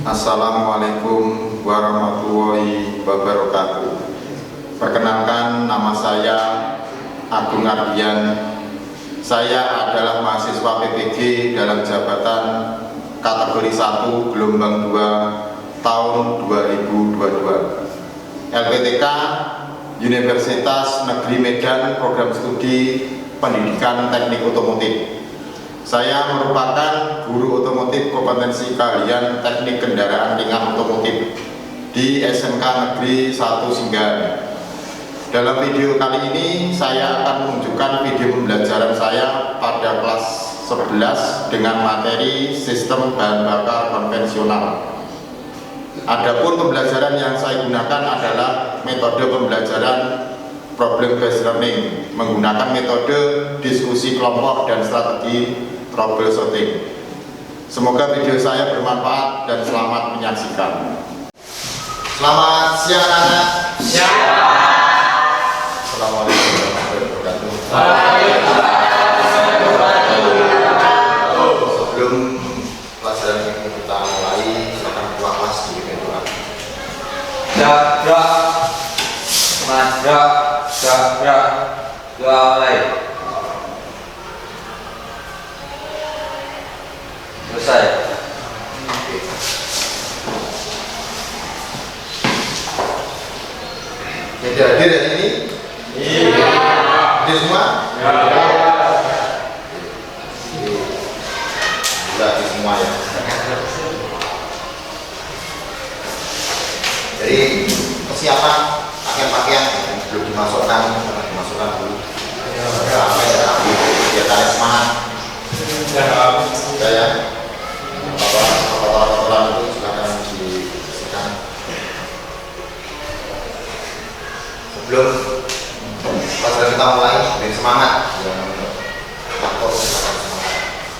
Assalamualaikum warahmatullahi wabarakatuh. Perkenalkan, nama saya Agung Ardian. Saya adalah mahasiswa PPG dalam jabatan kategori 1 gelombang 2 tahun 2022. LPTK Universitas Negeri Medan, program studi Pendidikan Teknik Otomotif. Saya merupakan guru otomotif kompetensi keahlian teknik kendaraan ringan otomotif di SMK Negeri 1 Singgahan. Dalam video kali ini saya akan menunjukkan video pembelajaran saya pada kelas 11 dengan materi sistem bahan bakar konvensional. Adapun pembelajaran yang saya gunakan adalah metode pembelajaran problem based learning menggunakan metode diskusi kelompok dan strategi troubleshooting. Semoga video saya bermanfaat dan selamat menyaksikan. Selamat siang anak-anak. Siang. Assalamualaikum warahmatullahi wabarakatuh. Sebelum pelajaran ini kita mulai, silakan keluar kelas di kelas. Mulai. Selesai. Jadi hadir hari ini? Iya. Hadir semua? Ya. Hadir semua ya. Jadi persiapan pakaian-pakaian belum dimasukkan dulu. Sampai terakhir biar kalian semangat. Ya. Kotoran itu silakan dibersihkan. Sebelum pelajaran kita mulai, beri semangat.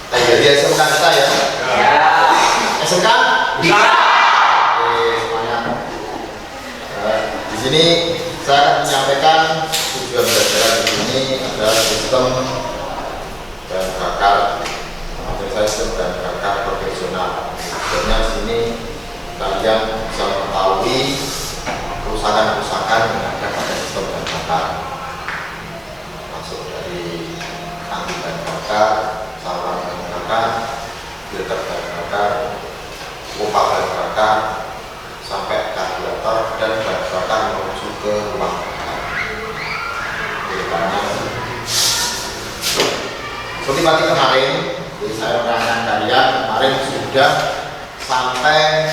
Jadi SMK kita ya? SMK? Bisa. Oke, semangat. Di sini saya akan menyampaikan tujuan pembelajaran di sini adalah sistem bahan bakar. Materi saya sistem bahan bakar profesional. Sebenarnya di sini kalian bisa mengetahui kerusakan-kerusakan yang ada pada sistem bahan bakar, masuk dari tangki bahan bakar, saluran bahan bakar, filter bahan bakar, pompa bahan bakar, sampai karburator dan bahan bakar menuju ke ruang bakar. Seperti tadi kemarin, saya menerangkan kalian kemarin sudah sampai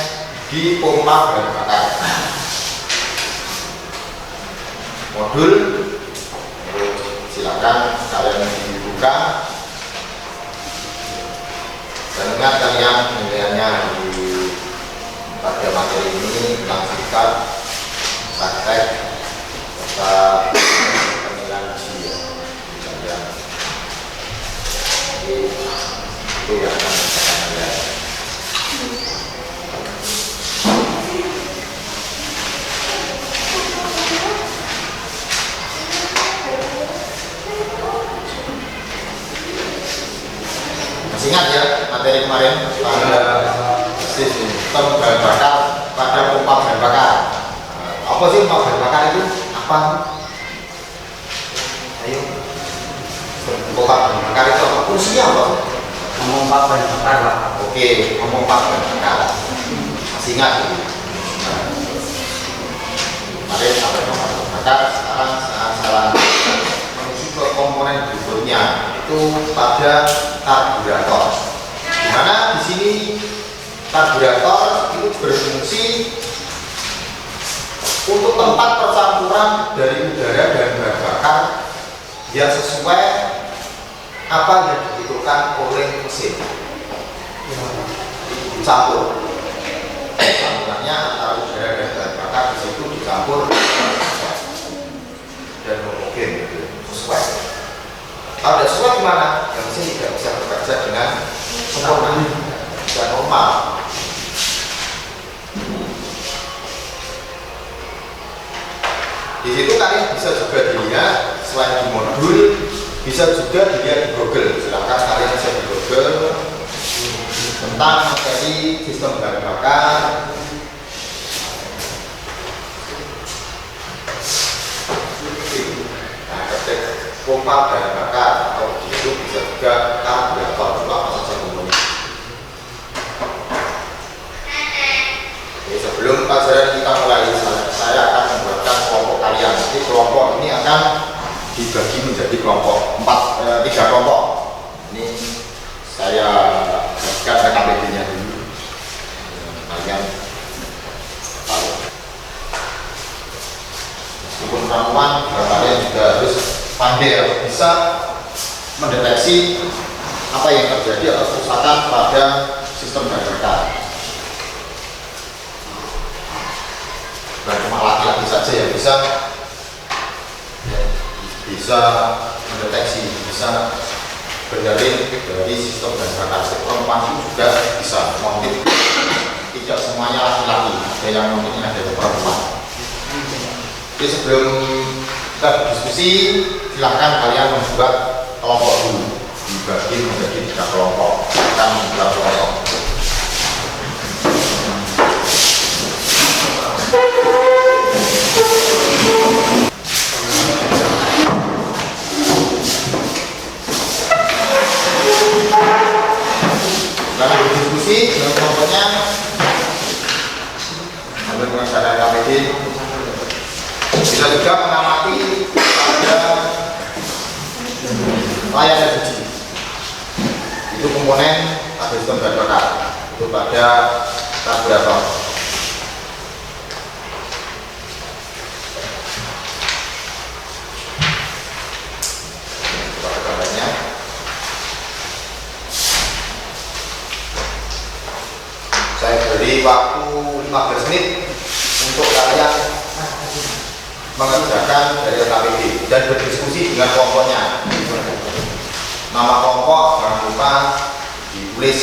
di pompa bahan bakar. Modul, silakan kalian dibuka dan ingat kalian penilaiannya pada materi ini tentang sikap, praktek, serta penilaian uji ya. Jadi itu yang akan kita lihat. Masih ingat ya materi kemarin pada sistem bahan bakar pada pompa bahan bakar. Apa sih pompa bahan bakar itu? Apa? Ayo. Pompa bahan bakar itu apa? Fungsinya apa? Memompa bahan bakar, Pak. Oke, memompa bahan bakar. Masih ingat gitu? Kemarin sampai pompa bahan bakar. Sekarang saya menuju ke komponen berikutnya, itu pada karburator. Dimana di sini karburator itu berfungsi untuk tempat percampuran dari udara dan bahan bakar yang sesuai apa yang dibutuhkan oleh mesin. Dicampur. Campurannya antara udara dan bahan bakar di situ dicampur dan homogen sesuai. Kalau tidak sesuai gimana? Yang mesin tidak bisa bekerja dengan sempurna dan normal. Di situ kalian bisa juga dilihat selain di modul, bisa juga dilihat di Google. Silahkan kalian bisa di Google tentang materi sistem bahan bakar berupa bahan bakar atau itu bisa juga karburator itu apa saja komponen. Jadi sebelum pelajaran kita mulai, saya akan membuatkan kelompok kalian. Jadi kelompok ini akan dibagi menjadi kelompok 3 kelompok. Ini saya buatkan KKBD-nya dulu. Kalian tahu. Meskipun teman-teman, kalian juga harus pandai bisa mendeteksi apa yang terjadi atau kerusakan pada sistem bahan bakar. Bukan cuma laki-laki saja yang bisa mendeteksi, bisa benerin dari sistem bahan bakar. Perempuan itu juga bisa motif. Tidak semuanya laki-laki, ada yang motifnya ada perempuan. Jadi sebelum kita berdiskusi, silahkan kalian membuat kelompok dulu, dibagi menjadi 3 kelompok. Kita membuat kelompok. Lalu berdiskusi dengan kelompoknya sambil mengerjakan KPD. Bisa juga mengamati pada layar LCD. Itu komponen pada sistem bahan bakar. Itu pada karburator. Pada gambarnya. Saya beri waktu 15 menit untuk kalian mengerjakan dari KPD dan berdiskusi dengan kelompoknya. Nama kelompok jangan lupa ditulis.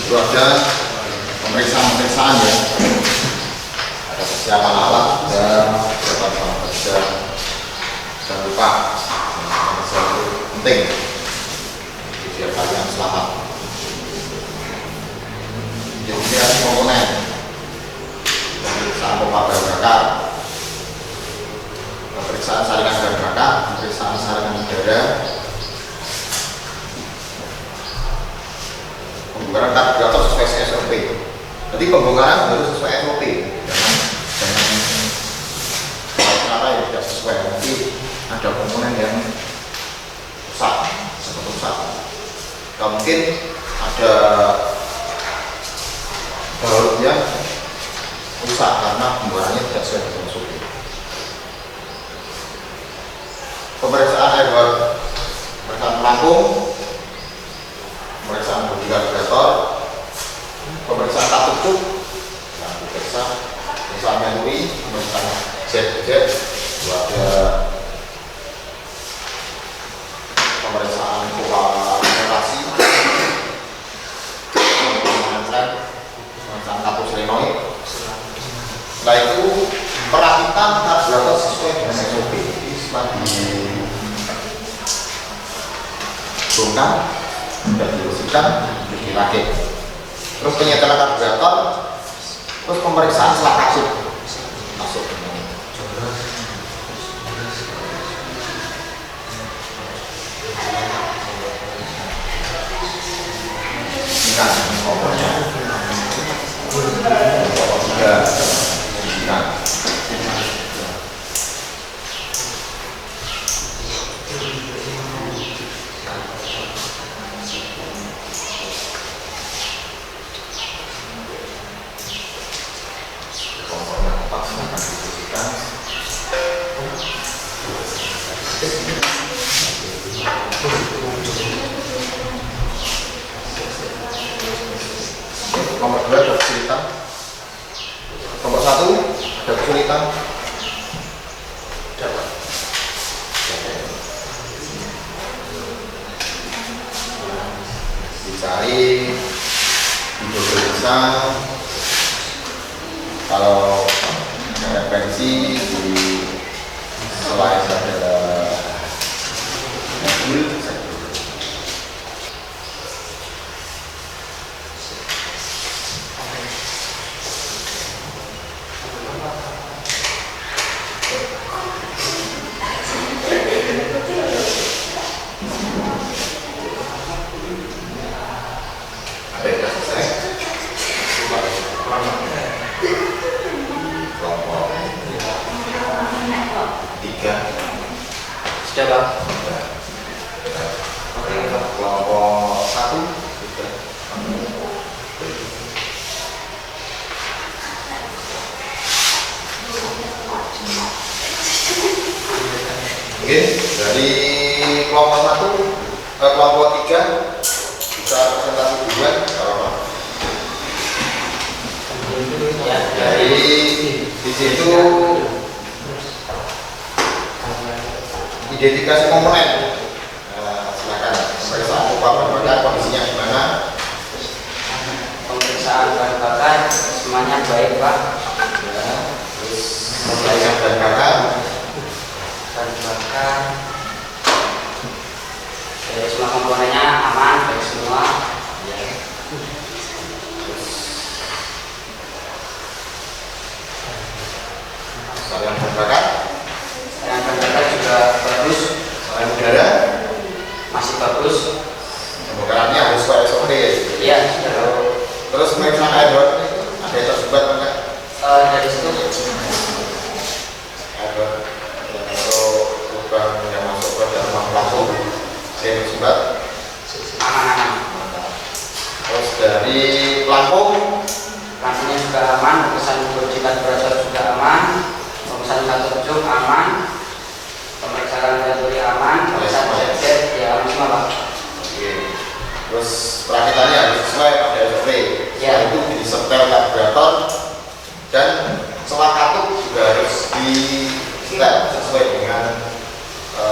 Itu ada pemeriksaan ya, ada persiapan alat dan persiapan kerja. Jangan lupa itu penting biar kalian selamat. Identifikasi komponen, pemeriksaan pompa bahan bakar, pemeriksaan saringan bahan bakar, pemeriksaan saringan udara, pembongkaran karburator sesuai SOP. Jadi pembongkaran harus sesuai SOP. Jangan cara yang tidak sesuai. Nanti ada komponen yang rusak, seperti rusak. Atau mungkin ada baut yang rusak karena pembongkarannya tidak sesuai dengan SOP. Pemeriksaan airborne, pemeriksaan pelampung, pemeriksaan bodi karburator, pemeriksaan katup cuk, yang diperiksa, pemeriksaan meluri, pemeriksaan jet, ada pemeriksaan pola rotasi, pemeriksaan kapur solenoid. Setelah itu perakitan karburator sesuai dengan SOP. Setelah bongkar, sudah dibersihkan, dirakit. Terus penyetelan karburator, terus pemeriksaan setelah masuk. Nah, kompornya tiga, nah. Kompornya empat akan dibersihkan. Nomor 2 ada kesulitan. Nomor 1 ada kesulitan. Dapat. Dicari di bisa. Kalau referensi di selain ada mobil. Sudah Pak. Kelompok 1 Oke, dari kelompok 1 ke kelompok 3 bisa presentasi duluan kalau Ya, dari di situ identifikasi komponen. Silakan pemeriksaan bahan bakar kondisinya gimana? pemeriksaan bahan bakar semuanya baik Pak. Ya, terus perbaikan bahan bakar. Bahan bakar dari semua komponennya aman baik semua. Ya. Saluran bahan bakar. Dan bahan bakar juga bagus. Saluran udara Masih bagus. pembakarannya harus sesuai SOP. Iya sudah. Terus pemeriksaan air dot ada yang tersebat enggak? Dari situ Air dot untuk lubang yang masuk ke dalam lampu ada yang tersebat. aman-aman. Terus dari pelampung Lampunya juga aman, pemesan kunci karburator juga aman, pemesan kantor jok aman, pemeriksaan radiator aman, pemeriksaan set ya aman semua Pak. Oke. Terus perakitannya harus sesuai pada SOP. Ya. Itu di setel karburator dan selang katup juga harus di setel sesuai dengan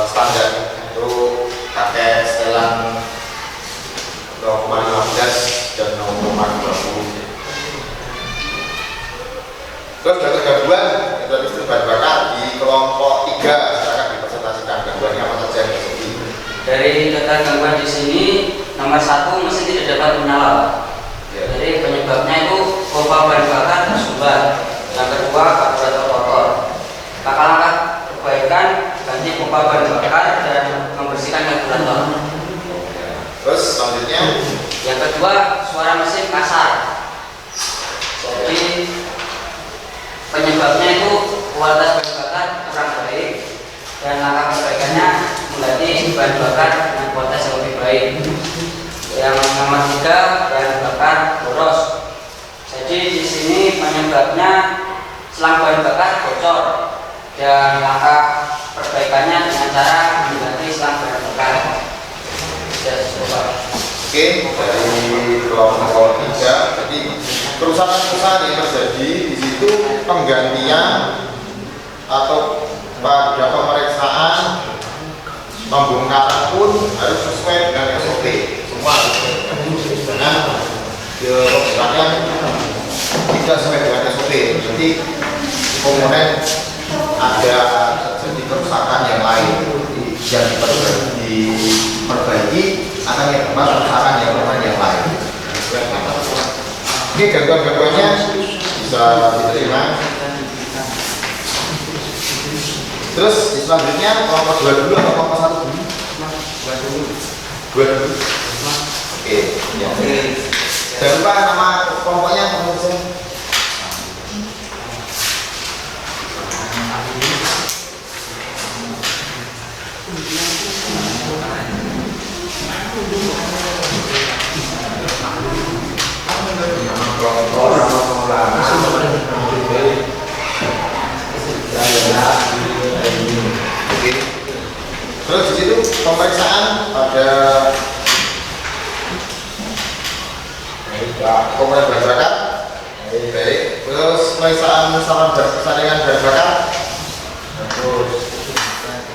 standar. Itu pakai setelan 0,15 dan 0,20. Terus data gangguan itu bahan bakar di kelompok 3 silakan dipresentasikan gangguannya apa saja yang terjadi. Dari data gangguan di sini nomor 1 mesin tidak dapat menyala Pak. Ya. Jadi penyebabnya itu pompa bahan bakar tersumbat. Yang kedua karburator kotor. Langkah-langkah perbaikan ganti pompa bahan bakar dan membersihkan karburator. Terus selanjutnya Yang kedua suara mesin kasar. Jadi penyebabnya itu kualitas bahan bakar kurang baik dan langkah perbaikannya mengganti bahan bakar dengan kualitas yang lebih baik. Yang nomor 3 bahan bakar boros. Jadi di sini penyebabnya selang bahan bakar bocor dan langkah perbaikannya dengan cara mengganti selang bahan bakar. Ya, coba. oke dari kelompok 3 jadi kerusakan-kerusakan yang terjadi di situ penggantian atau pada pemeriksaan pembongkaran pun harus sesuai dengan SOP semua karena pembongkaran tidak sesuai dengan SOP jadi komponen ada terjadi kerusakan yang lain yang diperbaiki akan yang kerusakan yang lain. Ini gangguan-gangguannya bisa diterima. Terus selanjutnya kelompok 2 dulu atau kelompok 1 dulu? 2 dulu. Oke, ya. Jangan lupa nama kelompoknya teman-teman. Terus di situ pemeriksaan pada komponen bahan bakar. Baik. Terus pemeriksaan saringan bahan bakar. Terus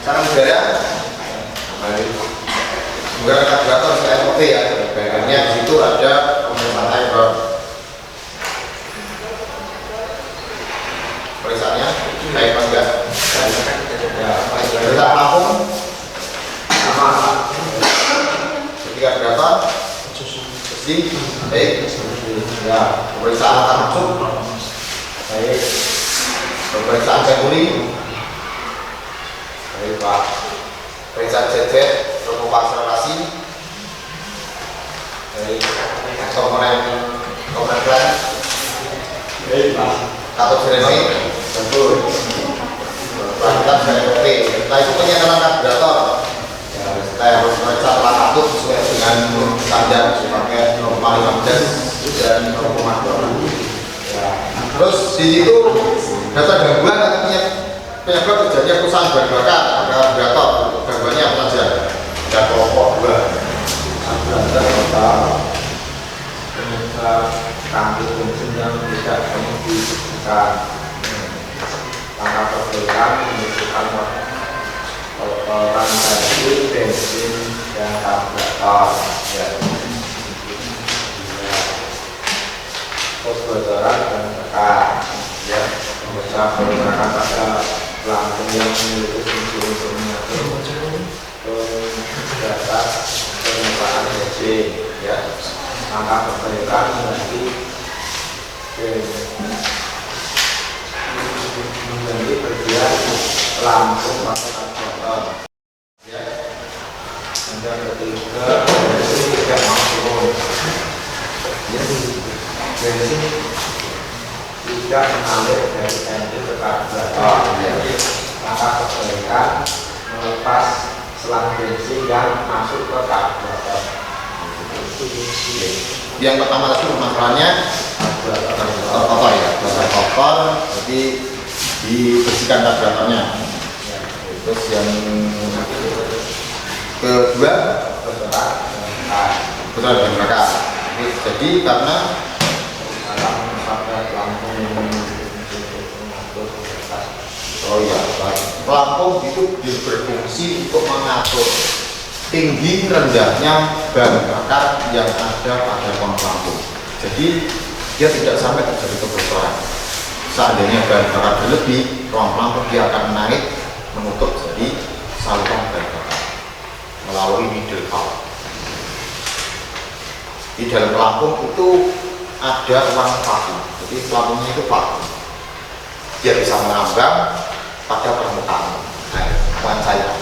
saran udara. Menggunakan karburator SOP ya. Bahannya di situ ada pemeriksaan air. Pemeriksaannya baik apa enggak? Periksa pelampung sama ketika karburator bersih baik ya. Pemeriksaan akan masuk baik. Pemeriksaan senturi baik Pak. Pemeriksaan CC termopa akselerasi baik. Komponen plan baik Pak. Katode solenoid betul. Perhatikan saya oke. Nah itu penyedaran karburator. Ya, kita harus periksa telah katode sesuai dengan standar dipakai 0,15 dan 0,2. Ya. Terus di situ data gangguan atau penyebab terjadinya kerusakan bahan bakar pada karburator. Gangguannya apa saja? Ada kelompok 2. Ada total penyebab tangki bensin yang tidak dibuktikan. Langkah perbaikan menunjukkan kotoran dari bensin dan karburator. Ya. Kebocoran dan bakar. Ya. Bisa menggunakan pada pelampung yang memiliki fungsi untuk mengatur data penyebabkan bensin. Ya. Langkah perbaikan menjadi bagian pelampung atau karburator. Ya. Dan yang ketiga, bensin tidak mampu. Ya. Bensin tidak mengalir dari engine ke karburator. Ya. Langkah perbaikan melepas selang bensin yang masuk ke karburator. Yang pertama tadi masalahnya kotor ya, kotor, jadi dibersihkan karburatornya. Terus yang kedua betul bahan bakar. Jadi karena pelampung itu berfungsi untuk mengatur tinggi rendahnya bahan bakar yang ada pada ruang pelampung. Jadi dia tidak sampai terjadi kebocoran. Seandainya bahan bakar berlebih, ruang pelampung dia akan naik menutup jadi saluran bahan bakar melalui middle valve. Di dalam pelampung itu ada ruang vakum. Jadi pelampungnya itu vakum. Dia bisa mengambang pada permukaan air, ruang cairan.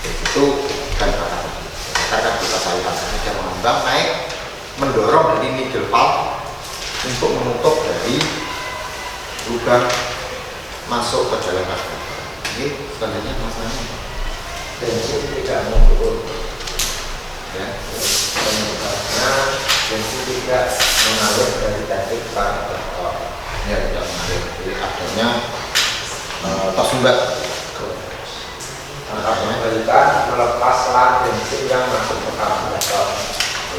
Itu bahan bakar. Karena kita cairan dia mengambang naik, mendorong dari middle valve untuk menutup dari lubang masuk ke dalam karburator. Ini sebenarnya masalahnya bensin tidak mengalir. ya. Penyebabnya bensin tidak mengalir dari tadi ke karburator. Ya tidak mengalir. Jadi adanya tersumbat. Langkah perbaikan melepas selang bensin yang masuk ke karburator.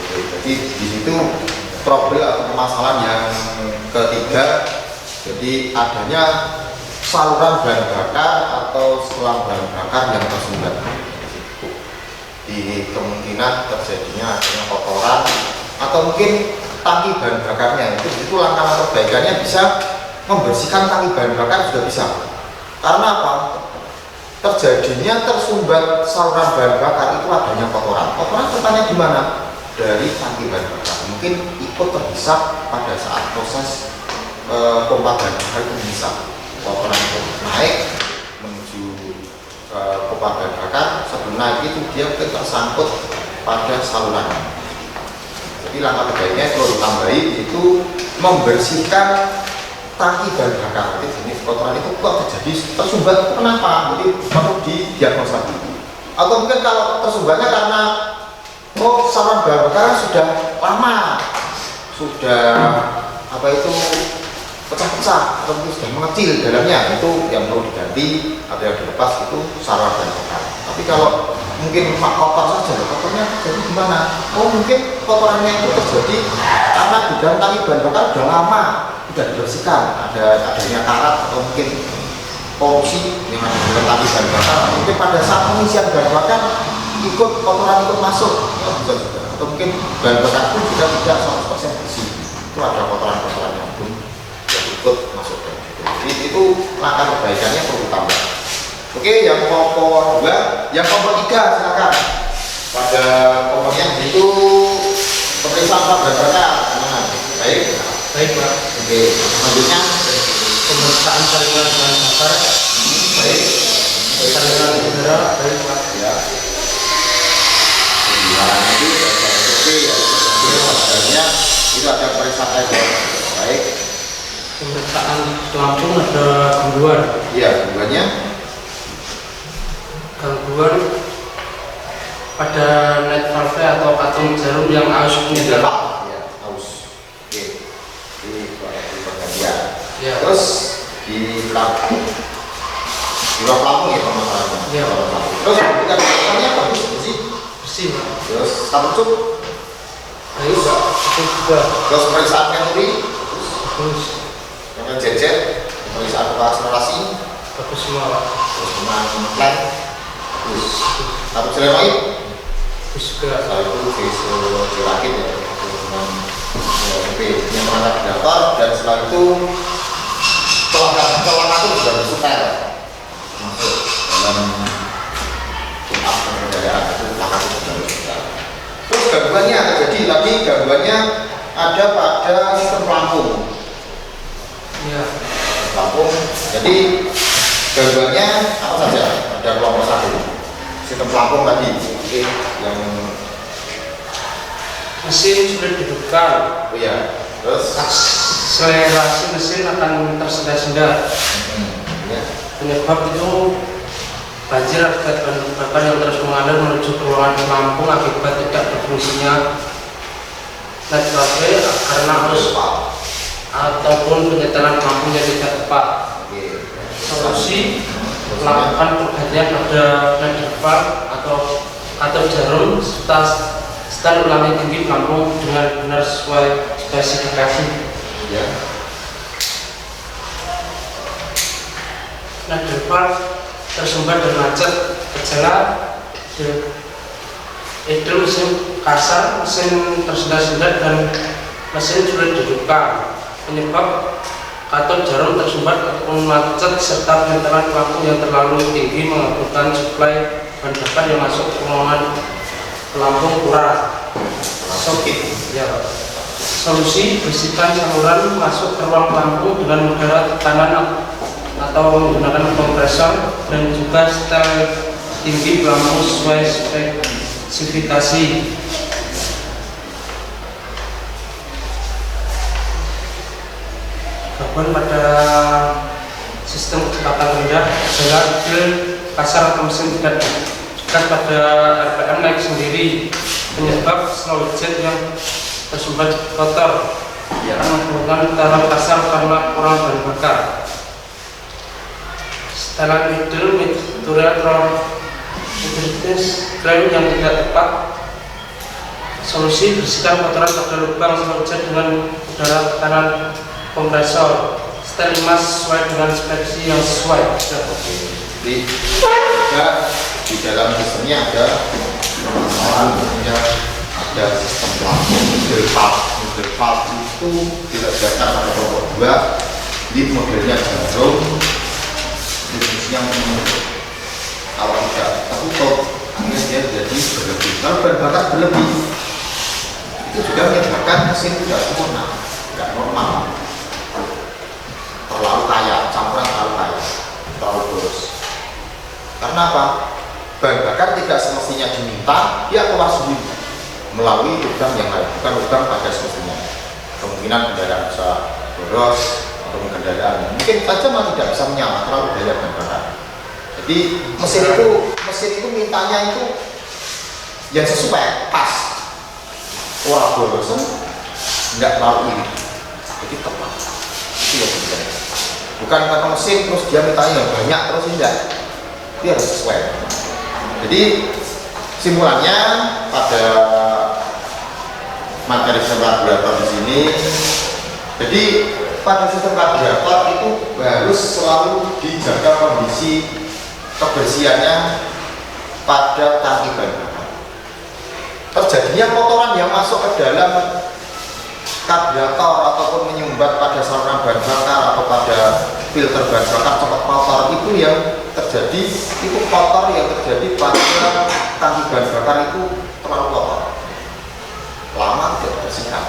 Jadi di situ trouble atau permasalahan yang ketiga, jadi adanya saluran bahan bakar atau selang bahan bakar yang tersumbat. Di kemungkinan terjadinya adanya kotoran atau mungkin tangki bahan bakarnya. Itu langkah perbaikannya bisa membersihkan tangki bahan bakar juga bisa. Karena apa? terjadinya tersumbat saluran bahan bakar itu adanya kotoran. Kotoran terutama di mana? Dari tangki bahan bakar. Mungkin ikut terhisap pada saat proses pompa bahan bakar itu bisa kotoran itu naik menuju pompa bahan bakar. Sebelum naik itu dia tersangkut pada saluran. Jadi langkah terbaiknya kalau ditambahi itu membersihkan tangki bahan bakar. Jadi jenis kotoran itu kok terjadi tersumbat kenapa? Jadi perlu didiagnosa dulu. Atau mungkin kalau tersumbatnya karena saluran bahan bakar sudah lama, sudah pecah-pecah atau mungkin sudah mengecil dalamnya, itu yang perlu diganti atau yang dilepas itu saluran bahan bakar. Tapi kalau mungkin kotor saja, kotornya terjadi gimana? Mungkin kotorannya itu terjadi karena di dalam tangki bahan bakar sudah lama tidak dibersihkan, adanya karat atau mungkin korupsi yang ada di dalam tangki bahan bakar. Mungkin pada saat pengisian bahan bakar kotoran ikut masuk, ya bisa juga. Atau mungkin bahan bakar pun juga tidak 100% bersih, itu ada kotoran-kotoran yang pun yang ikut masuk ke situ. Jadi itu langkah perbaikannya perlu ditambah. Oke, yang kelompok 2, yang kelompok 3 silakan. Pada kelompoknya itu pemeriksaan bahan bakar. Baik, Pak. Oke, selanjutnya pemeriksaan saringan bahan bakar. baik, Saringan udara. baik Pak. Ya. Itu oke ya. Sebenarnya itu ada pemeriksaan baik. Pemeriksaan langsung ada gangguan. Iya, gangguannya Gangguan pada net valve atau kantong jarum yang aus penyedap. ya, aus. Oke. Ini pergantian. Ya. Terus di pelampung ya permasalahannya. Iya. Terus ketika dilakukannya bagus bersih. Bersih, Pak. Terus satu cup. Baik, Pak. Itu juga Terus pemeriksaan memori. bagus. Yang jejer. Pemeriksaan akselerasi. Bagus semua, Pak. Terus dengan plan. Terus satu selenoid. Bagus juga. Setelah itu fisiologis ya. Dengan yang mengangkat daftar dan setelah itu celana itu sudah bersuper masuk dalam pengendalian itu langkah itu sudah bersuper. Terus gangguannya terjadi lagi, gangguannya ada pada sistem pelampung. Ya. Pelampung. Jadi gangguannya apa saja? Ada kelompok 1. Sistem pelampung tadi, oke, yang Mesin sudah dihidupkan. oh ya, terus Akselerasi mesin akan tersendat-sendat. ya. Penyebab itu banjir akibat bahan bakar yang terus mengalir menuju ke ruangan pelampung akibat tidak berfungsinya net valve karena arus ataupun penyetelan pelampung yang tidak tepat. Oke. Solusi melakukan pergantian pada net valve atau jarum setelah ulangi tinggi pelampung dengan benar sesuai spesifikasi. Ya. Net valve tersumbat dan macet, gejala itu mesin kasar, mesin tersendat-sendat dan mesin sulit dihidupkan. Penyebab katod jarum tersumbat ataupun macet serta penyetelan pelampung yang terlalu tinggi mengakibatkan suplai bahan bakar yang masuk ke ruangan pelampung kurang. Ya. Solusi: bersihkan saluran masuk ke ruang pelampung dengan udara tekanan atau menggunakan kompresor dan juga setel tinggi pelampung sesuai spesifikasi. Gangguan pada sistem kecepatan rendah, gejala kecil kasar atau mesin tidak dekat pada RPM naik sendiri. Penyebab slow jet yang tersumbat kotor menyebabkan taruh kasar karena kurang bahan bakar. Setelan idul tutorial klaim yang tidak tepat. Solusi: bersihkan kotoran pada lubang slow jet dengan udara tekanan kompresor. Setel limas sesuai dengan spesifikasi yang sesuai. Jadi di dalam sistemnya ada permasalahan, tentunya ada sistem pelampung model valve itu tidak berdasarkan pada kelompok 2. Ini modelnya jarum, fungsinya Kalau tidak tertutup, akhirnya dia menjadi berlebih. Kalau bahan bakar berlebih, itu juga menyebabkan mesin tidak sempurna, tidak normal, terlalu kaya, campuran terlalu kaya, terlalu boros. Karena apa? Bahan bakar tidak semestinya diminta, dia keluar sendiri melalui lubang yang lain, bukan lubang pada semestinya. Kemungkinan kendaraan bisa boros atau kendaraan mungkin saja malah tidak bisa menyala terlalu banyak bahan bakar. Jadi mesin itu mintanya itu yang sesuai, pas, orang borosan, nggak terlalu ini, jadi tepat. Itu yang penting. Bukan karena mesin terus dia mintanya yang banyak terus tidak, dia harus sesuai. Jadi simpulannya pada materi sistem karburator di sini, jadi pada sistem karburator itu harus selalu dijaga kondisi kebersihannya pada tangki bahan bakar. Terjadinya kotoran yang masuk ke dalam karburator ataupun menyumbat pada saluran bahan bakar atau pada filter bahan bakar cepat kotor, itu yang terjadi, itu kotor yang terjadi pada tangki bahan bakar itu terlalu kotor, lama tidak dibersihkan,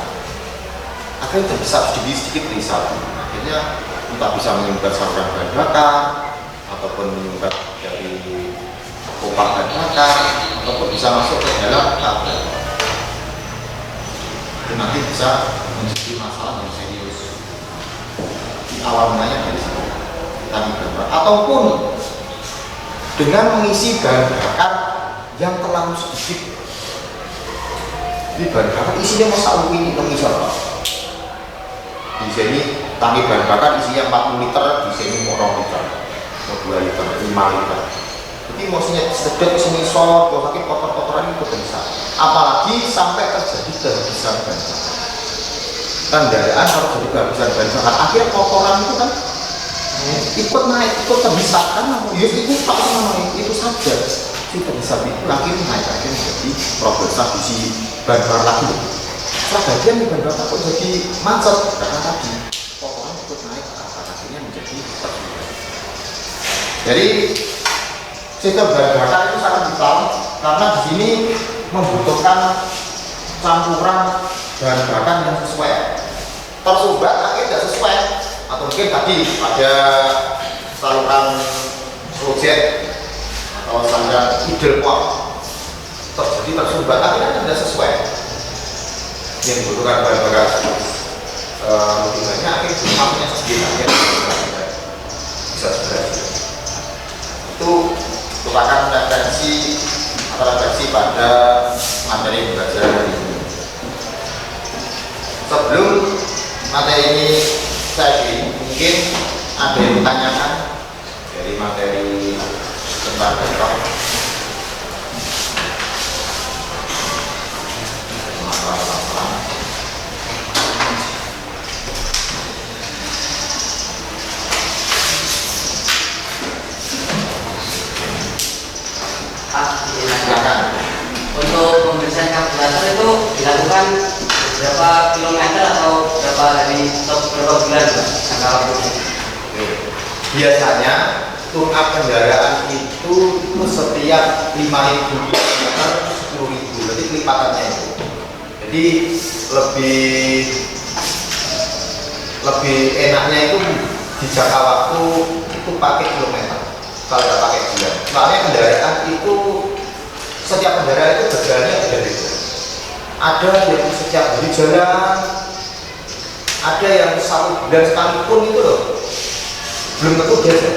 akhirnya bisa sedikit risau, akhirnya entah bisa menyumbat saluran bahan bakar ataupun menyumbat dari pipa bahan bakar ataupun bisa masuk ke dalam karburator. Itu nanti bisa menjadi masalah yang serius di awal mulanya dari situ tangki bahan bakar, ataupun dengan mengisi bahan bakar yang terlalu sedikit. Jadi bahan bakar isinya masa ini mengisi apa? Di sini tangki bahan bakar isinya 40 liter, di sini mau 2 liter, mau 2 liter, 5 liter. Jadi maksudnya sedot sini sol, kalau pakai kotor-kotoran itu bisa. Apalagi sampai terjadi kehabisan bahan bakar. Kendaraan kalau jadi kehabisan bahan bakar, akhirnya kotoran itu kan ikut naik, ikut terbisa karena itu tak namanya itu saja. Si terbisa itu akhirnya naik, akhirnya menjadi problem di bahan bakar lagi. Setelah bagian bahan bakar kok jadi macet karena tadi kotoran ikut naik, akhirnya menjadi terbisa. Jadi sistem bahan bakar itu sangat vital karena di sini membutuhkan campuran bahan bakar yang sesuai. Tersumbat akhirnya tidak sesuai, atau mungkin tadi pada saluran proyek atau saluran idle port terjadi tersumbat akhirnya tidak sesuai. Yang membutuhkan bahan bakar lebih banyak akhirnya cumanya sedikit akhirnya bisa berhasil. Itu merupakan referensi pada materi pembelajaran hari ini. Sebelum materi ini saya beri, mungkin ada yang ditanyakan dari materi tentang bentrok. Silakan. Untuk pembersihan karburator itu dilakukan berapa kilometer atau berapa hari atau berapa bulan, Pak? Jangka waktunya? Biasanya tune up kendaraan itu setiap 5.000 km 10.000, berarti lipatannya itu. Jadi lebih enaknya itu di jangka waktu itu pakai kilometer kalau tidak pakai bulan. Soalnya kendaraan itu setiap kendaraan itu berjalannya beda-beda. Ada yang setiap hari jalan, ada yang 1 bulan sekalipun itu loh, belum tentu biasa.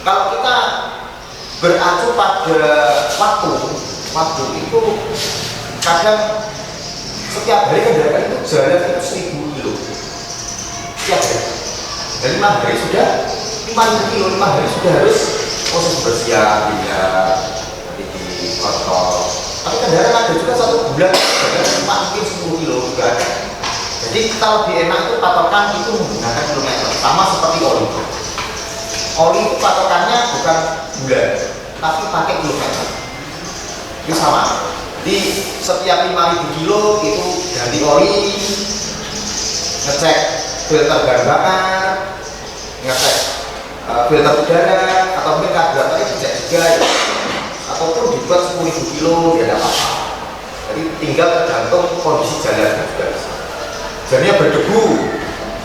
Kalau kita beracu pada waktu itu kadang setiap hari kendaraan itu jalan itu 1.000 kilo setiap hari. Dan 5 hari sudah 5.000 kilo, 5 hari sudah harus proses bersiap, nanti dikotor. Tapi kendaraan ada juga 1 bulan kendaraan mungkin 10 kilo juga ada. Jadi kita lebih enak itu patokan itu menggunakan kilometer, sama seperti oli. Oli itu patokannya bukan bulan, tapi pakai kilometer. Itu sama. Jadi setiap 5.000 kilo itu ganti oli, ngecek filter bahan bakar, ngecek filter udara, atau mungkin karburator juga ya. Ataupun dibuat 10.000 kilo ya tidak apa-apa. Jadi tinggal tergantung kondisi jalannya juga bisa. Jalannya berdebu,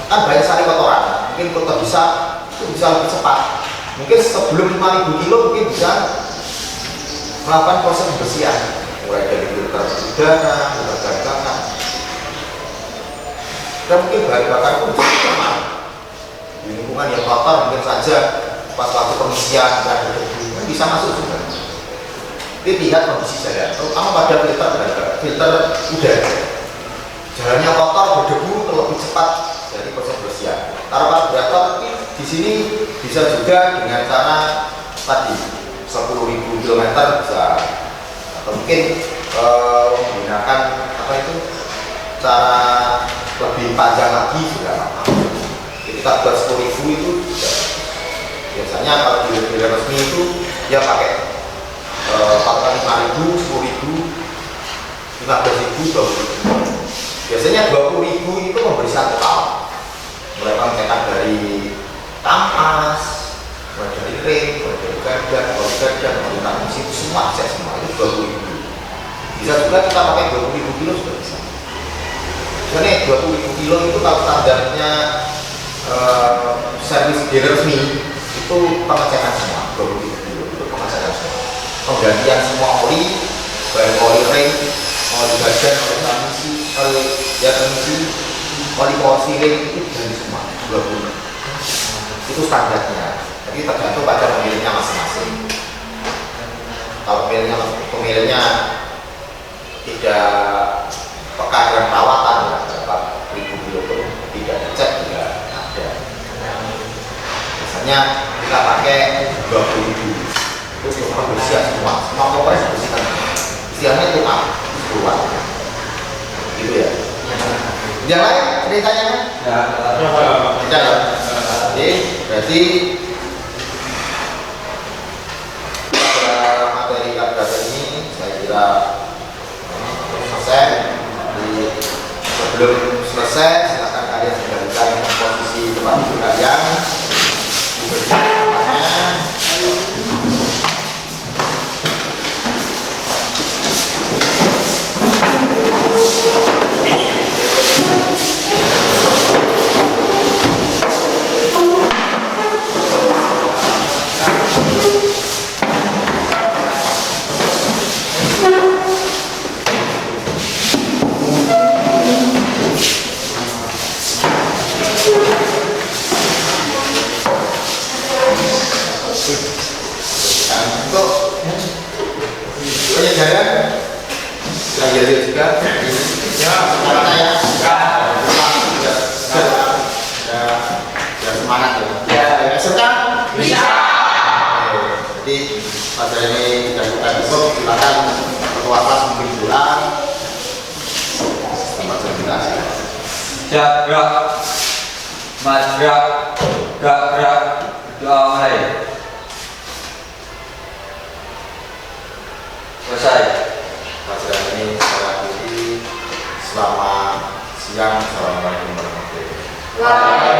kan banyak sekali kotoran. Mungkin kalau bisa itu bisa lebih cepat. Mungkin sebelum 5.000 kilo mungkin bisa melakukan proses pembersihan, mulai dari filter udara, filter bahan bakar. Dan mungkin bahan bakar pun bisa aman. Di lingkungan yang kotor mungkin saja pas waktu pengisian dan berdebu bisa masuk juga. Jadi lihat kondisi jalan, terutama pada filter udara. Jalannya kotor, berdebu, lebih cepat dari proses pembersihan. Taruh karburator di sini bisa juga dengan cara tadi 10.000 km bisa, atau mungkin menggunakan apa itu cara lebih panjang lagi juga. Jadi kita buat 10.000 itu biasanya kalau di dealer resmi itu dia pakai 5.000, 10.000, 15.000, 20.000. Biasanya 20.000 itu memberi satu tahun. Mulai pengecekan dari kampas, mulai dari rem, mulai dari gardan, mulai transmisi itu semua cek semua itu 20.000. Bisa juga kita pakai 20.000 kilo sudah bisa. Jadi 20.000 kilo itu kalau standarnya servis dealer resmi itu pengecekan semua 20.000 kilo itu pengecekan semua. Penggantian semua oli, baik oli rem, oli gardan, oli transmisi, oli power steering itu diganti semua 20. Itu standarnya. Jadi tergantung pada pemiliknya masing-masing. Kalau pemiliknya tidak peka dengan perawatan ya berapa ribu kilo pun tidak dicek juga ada. Biasanya kita pakai 20.000. Itu cuma bersih semua komponen bersihkan. Istilahnya itu keluar. Gitu ya. Yang lain ceritanya kan? Ya. Oke, berarti pada materi karburator ini saya kira selesai. Sebelum selesai, silakan kalian kembalikan posisi tempat duduk kalian. Penyegaran yang jadi juga ya karena ya semangat ya SMK bisa. Jadi pada ini kita besok silakan ketua kelas mungkin pulang tempat presentasi. Gerak, mas gerak, doa mulai. Selesai. Pelajaran ini saya akhiri. Selamat siang. Assalamualaikum warahmatullahi wabarakatuh.